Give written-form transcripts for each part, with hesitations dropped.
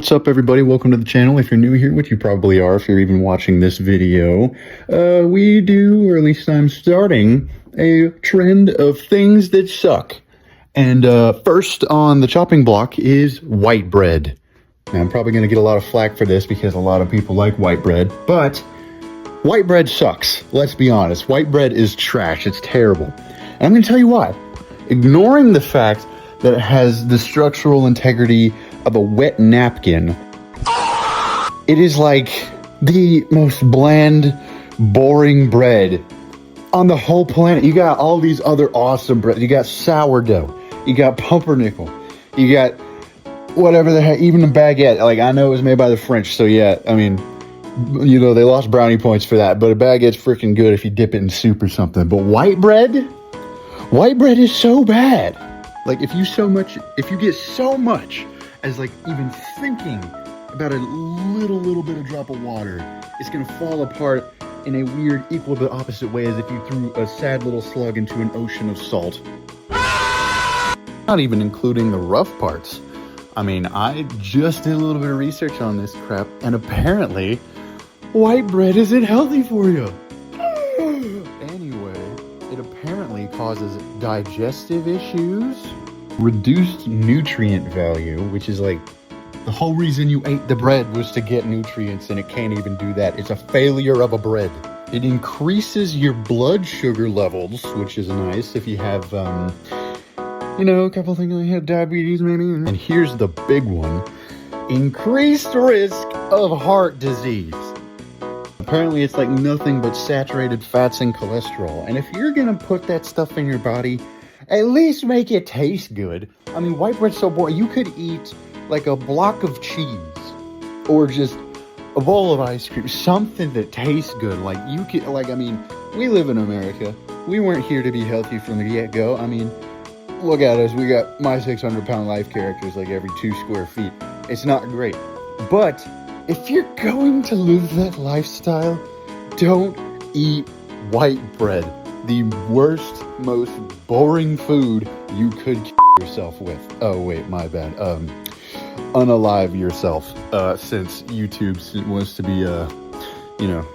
What's up, everybody? Welcome to the channel. If you're new here, which you probably are if you're even watching this video, we do, or at least I'm starting, a trend of things that suck. And first on the chopping block is white bread. Now, I'm probably going to get a lot of flack for this because a lot of people like white bread, but white bread sucks. Let's be honest. White bread is trash. It's terrible. And I'm going to tell you why. Ignoring the fact that it has the structural integrity of a wet napkin, it is like the most bland, boring bread on the whole planet. You got all these other awesome bread. You got sourdough, you got pumpernickel, you got whatever the heck, even a baguette. Like, I know it was made by the French, so yeah, I mean, you know, they lost brownie points for that, but a baguette's freaking good if you dip it in soup or something. But white bread is so bad. Like, if you get so much as like even thinking about a little bit of drop of water, it's gonna fall apart in a weird equal but opposite way, as if you threw a sad little slug into an ocean of salt. Not even including the rough parts. I mean, I just did a little bit of research on this crap, and apparently white bread isn't healthy for you. Anyway, it apparently causes digestive issues, reduced nutrient value, which is like the whole reason you ate the bread was to get nutrients, and it can't even do that. It's a failure of a bread. It increases your blood sugar levels, which is nice if you have, you know, a couple things like you have diabetes maybe. And here's the big one: increased risk of heart disease. Apparently it's like nothing but saturated fats and cholesterol. And if you're gonna put that stuff in your body, at least make it taste good. I mean, white bread's so boring. You could eat like a block of cheese or just a bowl of ice cream, something that tastes good. Like, you could, like, I mean, we live in America. We weren't here to be healthy from the get-go. I mean, look at us. We got my 600-pound life characters like every 2 square feet. It's not great. But if you're going to live that lifestyle, don't eat white bread. The worst, most boring food you could yourself with. Oh wait, my bad. Unalive yourself, since YouTube wants to be, you know,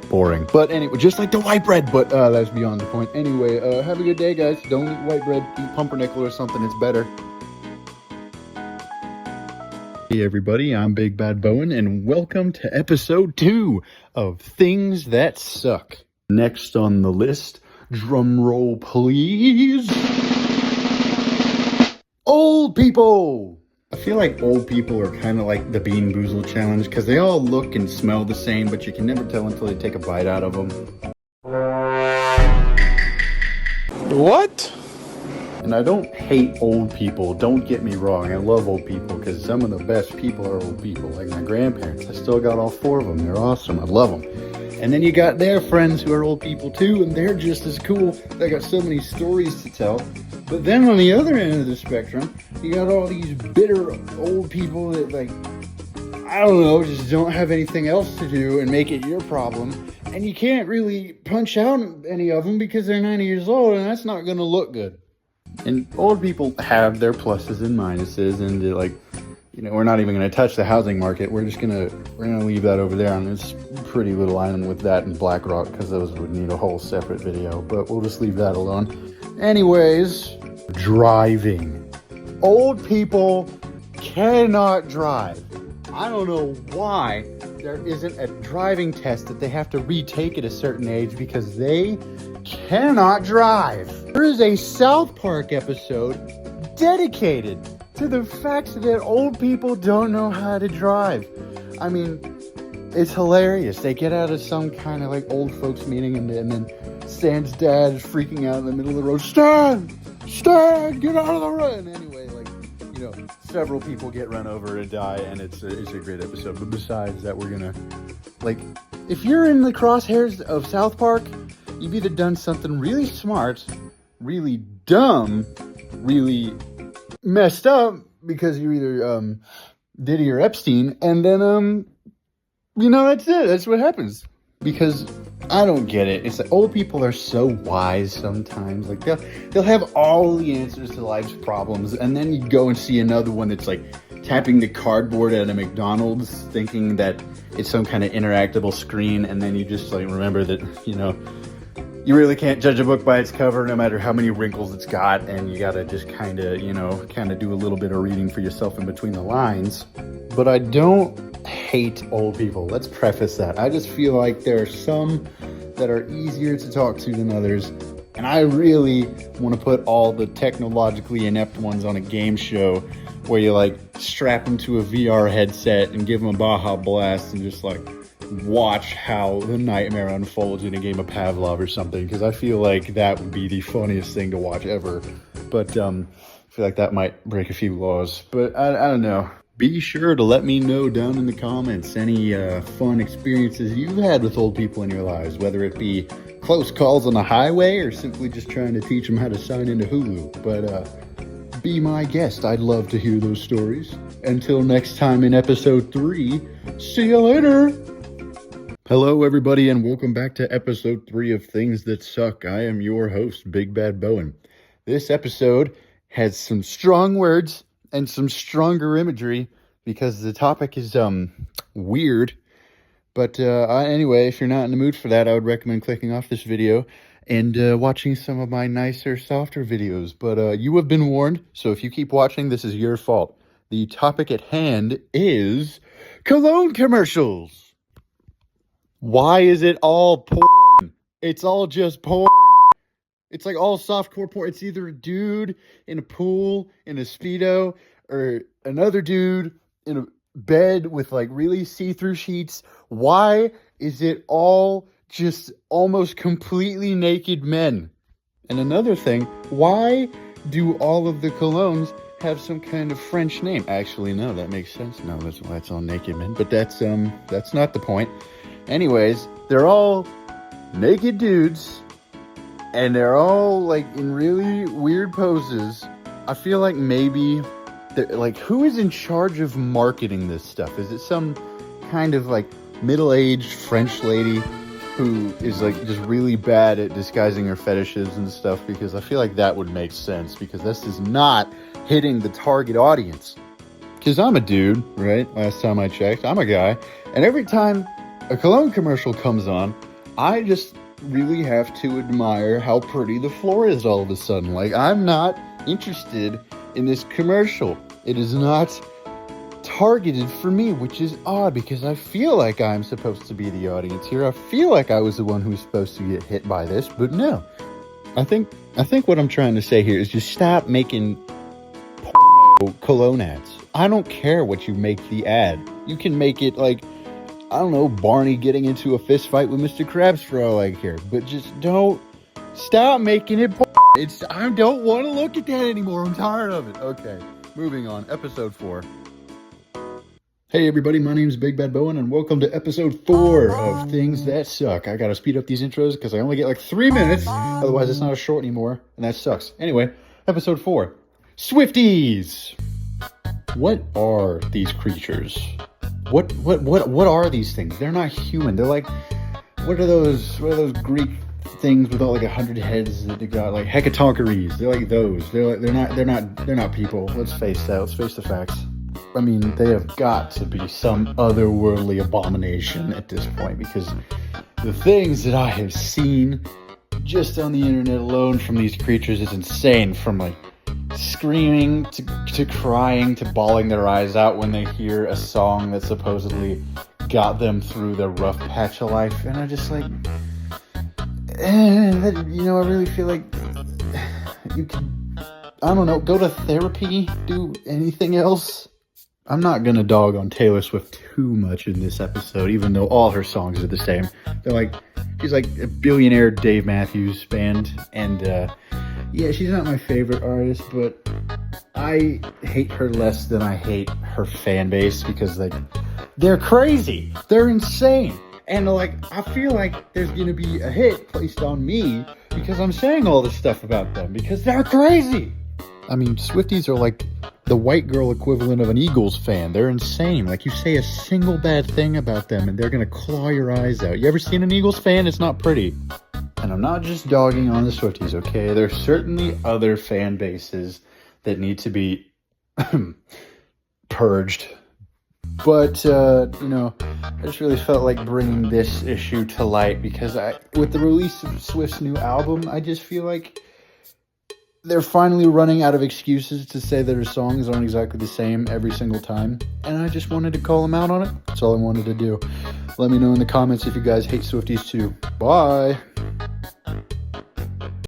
boring. But anyway, just like the white bread, but that's beyond the point. Anyway, have a good day, guys. Don't eat white bread. Eat pumpernickel or something. It's better. Hey everybody, I'm Big Bad Bowen, and welcome to episode 2 of Things That Suck. Next on the list, drum roll please, old people. I feel like old people are kind of like the Bean Boozled challenge, because they all look and smell the same, but you can never tell until they take a bite out of them. What? And I don't hate old people, don't get me wrong. I love old people, because some of the best people are old people, like my grandparents. I still got all 4 of them. They're awesome. I love them. And then you got their friends who are old people too, and they're just as cool. They got so many stories to tell. But then on the other end of the spectrum, you got all these bitter old people that, like, I don't know, just don't have anything else to do and make it your problem. And you can't really punch out any of them because they're 90 years old, and that's not going to look good. And old people have their pluses and minuses, and like, you know, we're not even going to touch the housing market. We're gonna leave that over there on this pretty little island with that and BlackRock, because those would need a whole separate video, but we'll just leave that alone. Anyways, driving. Old people cannot drive. I don't know why there isn't a driving test that they have to retake at a certain age, because they cannot drive. There is a South Park episode dedicated to the fact that old people don't know how to drive. I mean, it's hilarious. They get out of some kind of like old folks meeting, and then Stan's dad is freaking out in the middle of the road. Stan, get out of the road. And anyway, like, you know, several people get run over and die, and it's a great episode. But besides that, we're gonna, like, if you're in the crosshairs of South Park, you've either done something really smart, really dumb, really messed up, because you either Diddy or Epstein, and then you know, that's it. That's what happens. Because I don't get it. It's like old people are so wise sometimes. Like they'll have all the answers to life's problems, and then you go and see another one that's like tapping the cardboard at a McDonald's, thinking that it's some kind of interactable screen, and then you just like remember that, you know, you really can't judge a book by its cover, no matter how many wrinkles it's got, and you gotta just kind of do a little bit of reading for yourself in between the lines. But I don't hate old people. Let's preface that. I just feel like there are some that are easier to talk to than others, and I really want to put all the technologically inept ones on a game show where you like strap them to a VR headset and give them a Baja Blast and just like watch how the nightmare unfolds in a game of Pavlov or something, because I feel like that would be the funniest thing to watch ever. But I feel like that might break a few laws, but I don't know. Be sure to let me know down in the comments any fun experiences you've had with old people in your lives, whether it be close calls on the highway or simply just trying to teach them how to sign into Hulu. But be my guest. I'd love to hear those stories. Until next time in episode 3, see you later. Hello, everybody, and welcome back to episode 3 of Things That Suck. I am your host, Big Bad Bowen. This episode has some strong words and some stronger imagery because the topic is weird. But anyway, if you're not in the mood for that, I would recommend clicking off this video and watching some of my nicer, softer videos. But you have been warned, so if you keep watching, this is your fault. The topic at hand is cologne commercials. Why is it all porn? It's all just porn. It's like all softcore porn. It's either a dude in a pool in a Speedo or another dude in a bed with like really see-through sheets. Why is it all just almost completely naked men? And another thing, why do all of the colognes have some kind of French name? Actually, no, that makes sense. No, that's why it's all naked men. But that's not the point. Anyways, they're all naked dudes, and they're all like in really weird poses. I feel like maybe like, who is in charge of marketing this stuff? Is it some kind of like middle-aged French lady who is like just really bad at disguising her fetishes and stuff? Because I feel like that would make sense, because this is not hitting the target audience. Because I'm a dude, right? Last time I checked, I'm a guy, and every time a cologne commercial comes on, I just really have to admire how pretty the floor is all of a sudden. Like, I'm not interested in this commercial. It is not targeted for me, which is odd, because I feel like I'm supposed to be the audience here. I feel like I was the one who was supposed to get hit by this, but no. I think what I'm trying to say here is just stop making porno cologne ads. I don't care what you make the ad. You can make it like, I don't know, Barney getting into a fist fight with Mr. Krabs for all I care. But just don't stop making it. I don't want to look at that anymore. I'm tired of it. Okay, moving on. Episode 4. Hey everybody, my name is Big Bad Bowen, and welcome to episode 4 of Things That Suck. I gotta speed up these intros because I only get like 3 minutes. Otherwise, it's not a short anymore, and that sucks. Anyway, episode 4. Swifties. What are these creatures? What are these things? They're not human. They're like, what are those Greek things with all like 100 heads that they got, like hecatoncheires? They're like those. They're not people. Let's face that. Let's face the facts. I mean, they have got to be some otherworldly abomination at this point, because the things that I have seen just on the internet alone from these creatures is insane. From like screaming to crying to bawling their eyes out when they hear a song that supposedly got them through their rough patch of life. And I just like, I really feel like you can, I don't know, go to therapy, do anything else. I'm not gonna dog on Taylor Swift too much in this episode, even though all her songs are the same. They're like, she's like a billionaire Dave Matthews Band, and yeah, she's not my favorite artist, but I hate her less than I hate her fan base, because like, they're crazy, they're insane, and like, I feel like there's gonna be a hit placed on me because I'm saying all this stuff about them, because they're crazy. I mean, Swifties are like the white girl equivalent of an Eagles fan. They're insane. Like, you say a single bad thing about them and they're gonna claw your eyes out. You ever seen an Eagles fan? It's not pretty. And I'm not just dogging on the Swifties, okay? There's certainly other fan bases that need to be purged. But, you know, I just really felt like bringing this issue to light because with the release of Swift's new album, I just feel like they're finally running out of excuses to say that her songs aren't exactly the same every single time. And I just wanted to call them out on it. That's all I wanted to do. Let me know in the comments if you guys hate Swifties too. Bye!